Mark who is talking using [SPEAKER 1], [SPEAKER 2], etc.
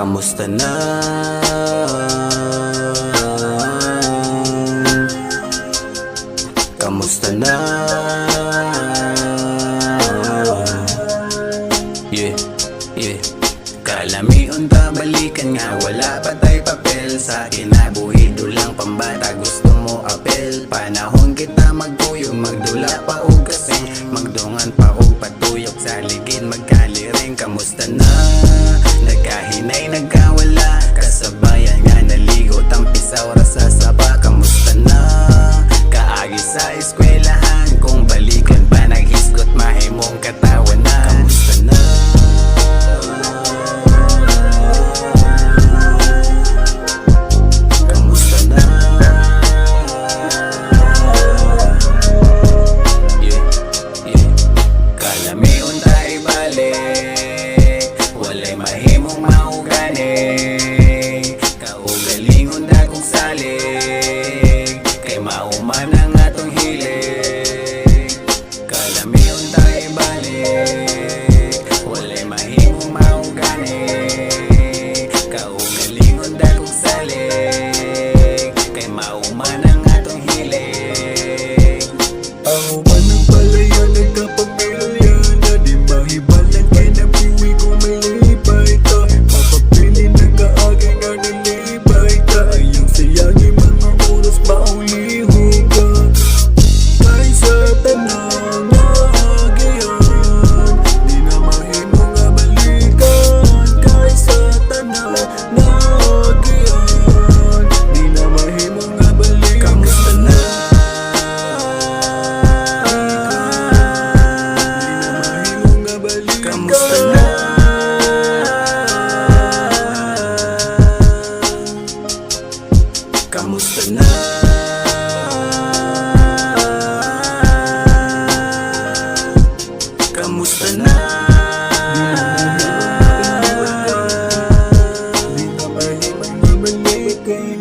[SPEAKER 1] Kamusta na? Kamusta na? Yeah, yeah. Kalamiun ta balikan nga, wala pa tay papel. Sa kinabuhido lang pambata, gusto mo apel. Panahon kita magkuyog, magdula pa o kasing magdungan pa o patuyok sa ligid, magkaliring. Kamusta na? Nagkahinay, nagkawala, kasabayan nga naligo, tampisaw rasa saba. Kamusta na? Kaagi sa eskwelahan, kung balikan pa naghisgot, mahimong katawan na. Kamusta na? Kamusta na? Yeah, yeah. Kalamiun tayo balik, walay mahimong maugani. Kaugalingon na kong salig, kay mauman ang atong hilig. Kalamiun tayo balik, walay mahimong maugani. Kaugalingon na kong salig, kay mauman ang atong hilig.
[SPEAKER 2] Ako man ang palaya, nagkapamilya na di mahibalan, kaya napiwi ko may libay ta. Mapapili nagkaagi nga nalibay ta. Ayong sayangin mga oras maulihog ka. Kay sa tanang naagihan, di na mahimo nga balikan. Kay sa tanang naagihan, di na mahimo nga balikan.
[SPEAKER 1] Kamusta na? Kamusta na? Kamusta na? Kamusta na?
[SPEAKER 2] Di na mahimo nga balikan.